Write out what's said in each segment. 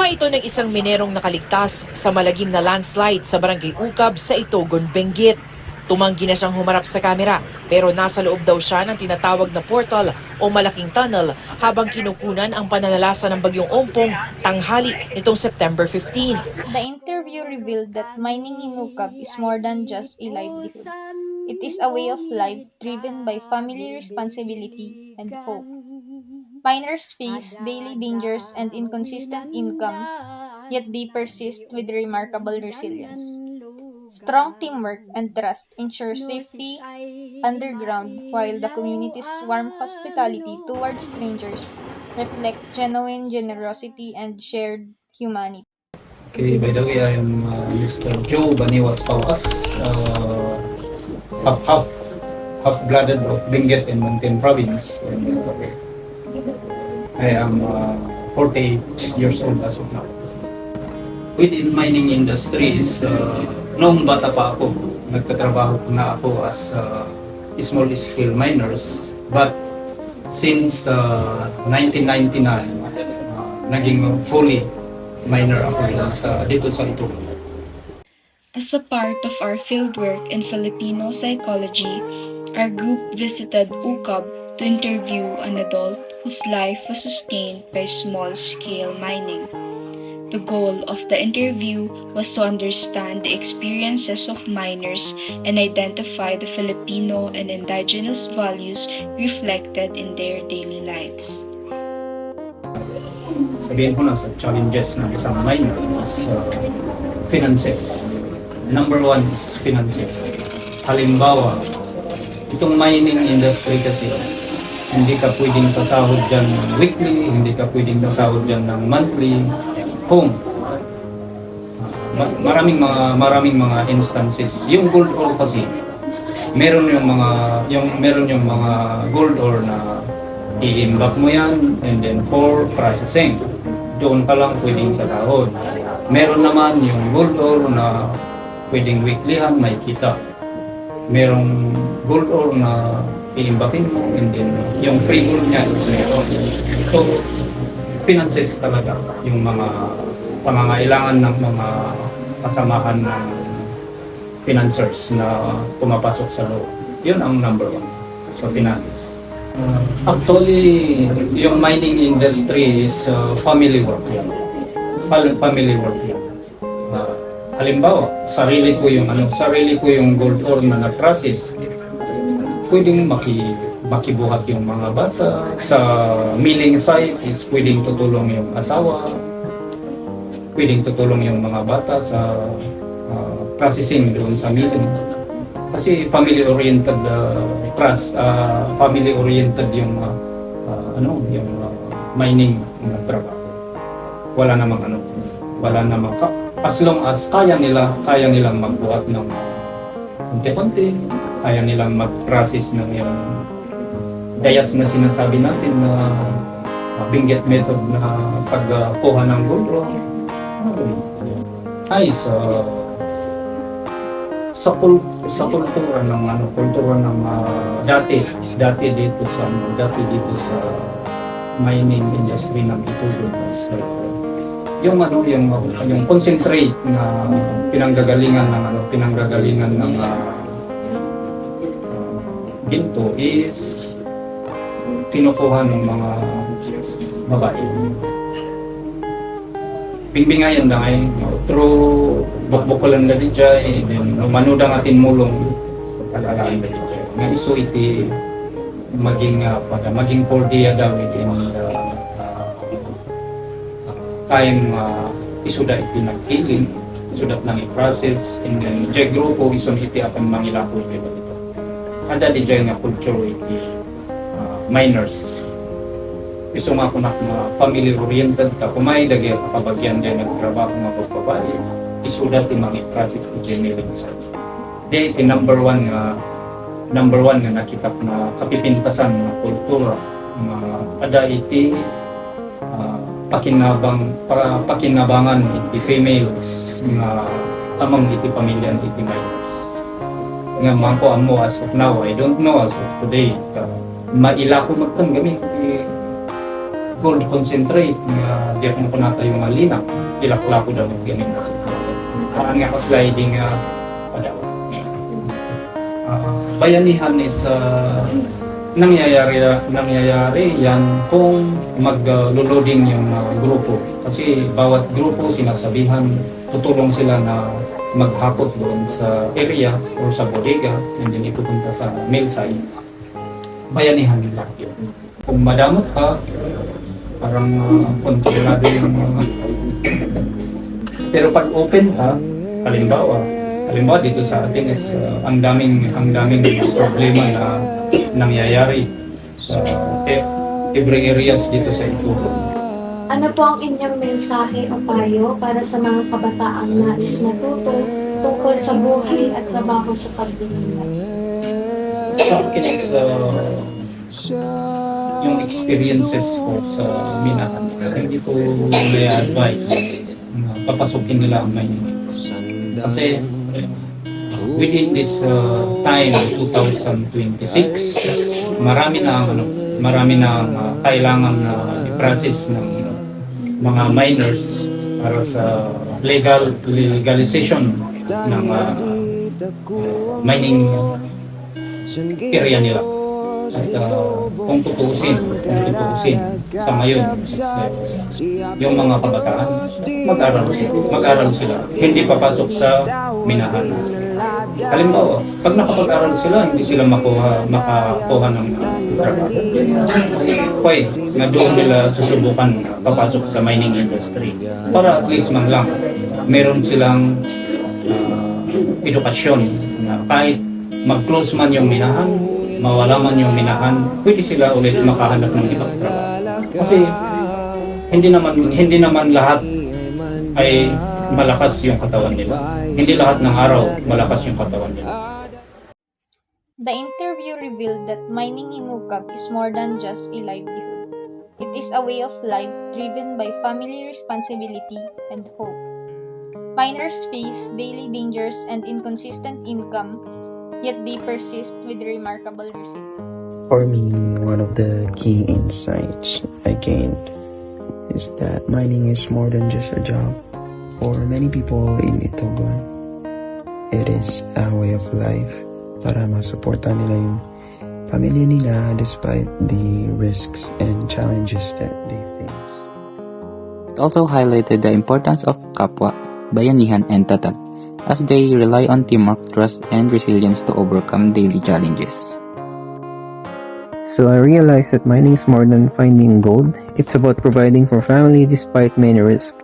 Kuha ito ng isang minerong nakaligtas sa malagim na landslide sa Barangay Ukab sa Itogon, Benguet. Tumanggi na siyang humarap sa kamera pero nasa loob daw siya ng tinatawag na portal o malaking tunnel habang kinukunan ang pananalasa ng bagyong Ompong tanghali nitong September 15. The interview revealed that mining in Ukab is more than just a livelihood. It is a way of life driven by family responsibility and hope. Miners face daily dangers and inconsistent income, yet they persist with remarkable resilience. Strong teamwork and trust ensure safety underground, while the community's warm hospitality towards strangers reflect genuine generosity and shared humanity. Okay, by the way, I am Mr. Joe Baniwas Pauas, half-blooded of Benguet and Mountain Province. And, I am 48 years old as of now. Within mining industries, noong bata pa ako, nagtatrabaho na ako as small-scale miners. But since 1999, naging fully miner ako dito sa ito. As a part of our fieldwork in Filipino psychology, our group visited Ukab to interview an adult whose life was sustained by small-scale mining. The goal of the interview was to understand the experiences of miners and identify the Filipino and indigenous values reflected in their daily lives. Sabihin ko na sa challenges ng isang miner is finances. Number one is finances. Halimbawa, itong mining industry kasi, hindi ka pwedeng sasahod dyan ng weekly, hindi ka pwedeng sasahod dyan ng monthly. Home. Maraming mga instances. Yung gold ore kasi, meron yung mga gold ore na i-imbak mo yan and then for processing. Doon ka lang pwedeng sasahod. Meron naman yung gold ore na pwedeng weeklyhan, may kita. Merong gold ore na i-imbakin mo and then yung free gold niya is meron. So, finances talaga yung mga pangangailangan ng mga kasamahan ng financiers na pumapasok sa loob. Yun ang number one. So, finance. Actually, yung mining industry is family work. Family work. Halimbawa, sarili ko yung gold ore na na-process. Pwedeng makibuhat yung mga bata. Sa milling site is pwedeng tutulong yung asawa. Pwedeng tutulong yung mga bata sa processing doon sa milling. Kasi family-oriented family-oriented yung mining na trabaho. Wala namang as long as kaya nilang magbuhat ng konti-konti, kaya nilang mag-process ng yung dayas na sinasabi natin na Benguet method na pagkuha ng gold ore. Ay, sa kultura ng dati dito sa mining industry ng Itogon, yung concentrate na pinanggagalingan ng ginto is kinukuha ng mga babae. Bingbingayan na ay through bukbukulan na di jay, then manudang atin mulong pag-alaan na di jay. Nga iso iti maging 4 day daw iti time isuda iti nagkiling, isudat nang i-process, and then jay grupo ison iti apan mangilako iti dito. Ada di jay nga culture iti miners. Gusto nga ako na family-oriented ta kumay dagay kapabagyan dyan nagtrabaho nga pagbabae isudat ti mga i-process iti milling site. Di iti number one nga nakita ko na kapipintasan ng kultura ada iti pakinabangan iti females nga amang iti pamilya iti minors. Nga mangko amo as of now, I don't know as of today, maila ko magtanggami gold concentrate nga di ako napunata yung malina ilakla ko daw ganin kasi parang nga ako sliding padaw. Bayanihan is nangyayari yan kung magluloding yung grupo kasi bawat grupo sinasabihan tutulong sila na maghakot doon sa area or sa bodega and then ipupunta sa mill site. Bayanihan nila yun. Kung madamot ka, parang kontrolado yung mga... Pero pag open ka, halimbawa dito sa atin is ang daming problema na nangyayari sa every areas dito sa Ituro. Ano po ang inyong mensahe o payo para sa mga kabataang nais matuto tungkol sa buhay at trabaho sa pagbibigay? Sa akin is yung experiences ko sa minahan. Hindi ko na-advise na papasukin nila ang mining. Kasi within this time 2026 marami na kailangan na i-process ng mga miners para sa legalization ng mining area nila. At kung tutuusin sa ngayon, yung mga kabataan, mag-aral sila. Hindi papasok sa minahan. Halimbawa, pag nakapag-aral sila, hindi sila makakuha ng trabaho. Okay, na doon nila susubukan papasok sa mining industry. Para at least man lang, meron silang edukasyon na kahit mag-close man yung minahan, mawala man yung minahan, pwede sila ulit makahanap ng ibang trabaho. Kasi hindi naman lahat ay malakas yung katawan nila. Hindi lahat ng araw malakas yung katawan nila. The interview revealed that mining in Ukab is more than just a livelihood. It is a way of life driven by family responsibility and hope. Miners face daily dangers and inconsistent income, yet they persist with remarkable resilience. For me, one of the key insights I gained is that mining is more than just a job. For many people in Itogon, it is a way of life para masuporta nila yung pamilya nila despite the risks and challenges that they face. It also highlighted the importance of kapwa, bayanihan, and tatag, as they rely on teamwork, trust, and resilience to overcome daily challenges. So I realized that mining is more than finding gold. It's about providing for family despite many risks.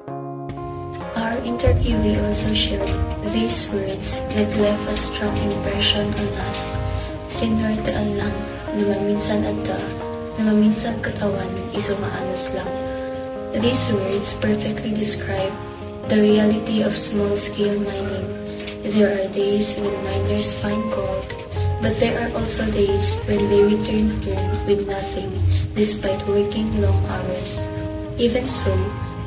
Our interviewee also shared these words that left a strong impression on us. Sinwerdaan lang na maminsan adda, na maminsan katawan is umaanas lang. These words perfectly describe the reality of small-scale mining. There are days when miners find gold, but there are also days when they return home with nothing, despite working long hours. Even so,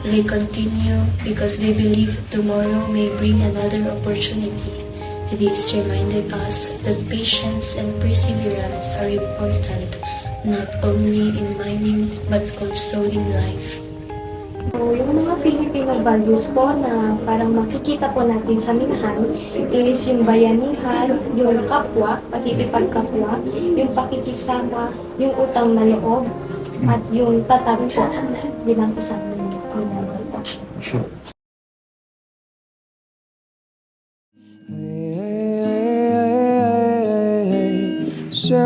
they continue because they believe tomorrow may bring another opportunity. This reminded us that patience and perseverance are important, not only in mining but also in life. So, yung mga Filipino values po na parang makikita po natin sa minahan is yung bayanihan, yung kapwa, pakikipagkapwa, yung pakikisama, yung utang na loob, at yung tatag po bilang isang minamata. Sure. So